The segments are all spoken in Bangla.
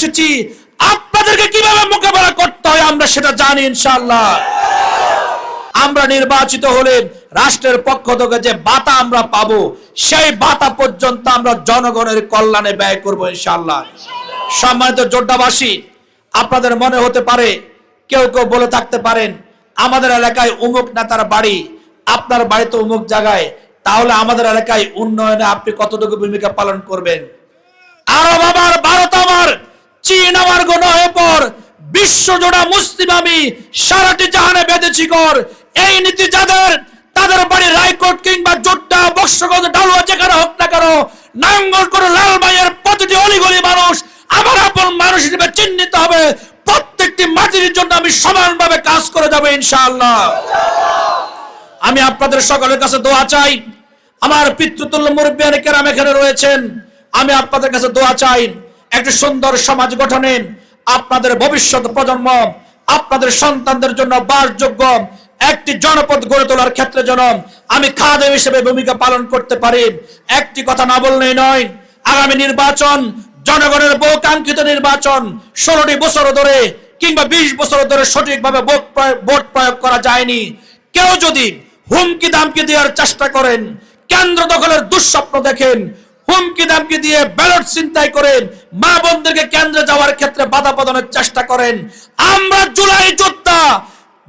এসেছি, আপনাদেরকে কিভাবে মোকাবেলা করতে হয় আমরা সেটা জানি ইনশাআল্লাহ। আমরা নির্বাচিত হলে রাষ্ট্রের পক্ষ থেকে যে ভাতা আমরা পাবো, সেই ভাতা পর্যন্ত আমরা জনগণের কল্যাণে ব্যয় করব ইনশাআল্লাহ। সম্মানিত যোদ্ধাবাসী, আপনাদের মনে হতে পারে, কেউ কেউ বলে থাকতে পারেন, আমাদের এলাকায় অমুক নেতার বাড়ি, আপনার বাড়ি তো অমুক জায়গায়, তাহলে আমাদের এলাকায় উন্নয়নে আপনি কতটুকু ভূমিকা পালন করবেন? আরব আমার, ভারত আমার, চীন আমার গণহয়ে পর, বিশ্বজোড়া মুসলিম আমি, সারাটি জাহানে বেঁধেছি ঘর। এই নীতি যাদের, তাদের বাড়ি রায়কোট কিংবা জোড্ডা, বক্সগঞ্জ, ঢালুয়া, যেখানে হোক না কেন, নাঙ্গল করে লালমাইয়ের প্রতিটি অলিগলি মানুষ আমার আপন মানুষ হিসেবে চিহ্নিত হবে। প্রত্যেকটি মাটির জন্য আমি সমানভাবে কাজ করে যাবো ইনশাআল্লাহ। আমি আপনাদের সকলের কাছে দোয়া চাই। আমার পিতৃতুল্য মুরব্বিয়ানে কেরাম এখানে রয়েছেন, আমি আপনাদের কাছে দোয়া চাই একটি সুন্দর সমাজ গঠনে, আপনাদের ভবিষ্যৎ প্রজন্ম, আপনাদের সন্তানদের জন্য বাসযোগ্য একটি জনপদ গড়ে তোলার ক্ষেত্রে যেন আমি খাদেম হিসেবে ভূমিকা পালন করতে পারি। একটি কথা না বললেই নয়, আগামী নির্বাচন জনগণের বহুকাঙ্ক্ষিত নির্বাচন। 16টি বছর ধরে কিংবা 20 বছর ধরে সঠিকভাবে ভোট প্রয়োগ করা যায়নি। কেউ যদি হুমকি দামকি দেওয়ার চেষ্টা করেন, কেন্দ্র দখলের দুঃস্বপ্ন দেখেন, হুমকি দামকি দিয়ে ব্যালট ছিনতাই করেন, মা বোনদেরকে কেন্দ্রে যাওয়ার ক্ষেত্রে বাধা প্রদানের চেষ্টা করেন, আমরা জুলাই যোদ্ধা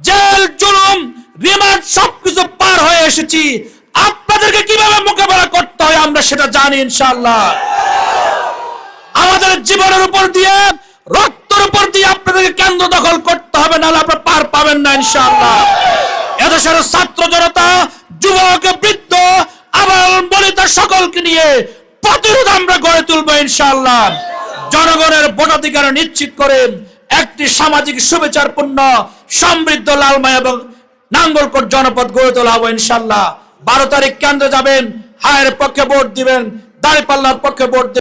জেল, জুলুম, রিমান্ড সবকিছু পার হয়ে এসেছি। আপনাদেরকে কিভাবে মোকাবেলা করতে হয় আমরা সেটা জানি ইনশাআল্লাহ। আমাদের জীবনের উপর দিয়ে, রক্তের উপর দিয়ে আপনাদেরকে কেন্দ্র দখল করতে হবে, নাহলে আপনারা পার পাবেন না ইনশাআল্লাহ। এদেশের ছাত্র জনতা, যুবক, বৃদ্ধ, আবাল বনিতা সকলকে নিয়ে প্রতিরোধ আমরা গড়ে তুলবো ইনশাআল্লাহ। জনগণের ভোটাধিকার নিশ্চিত করে একটি সামাজিক সুবিচারপূর্ণ সমৃদ্ধ লালমাই এবং নাঙ্গলকোট জনপদ গড়ে তোলা হবে ইনশাআল্লাহ। 12 তারিখ কেন্দ্রে যাবেন, হায়ের পক্ষে ভোট দিবেন, দাঁড়িপাল্লার পক্ষে ভোট দিবেন।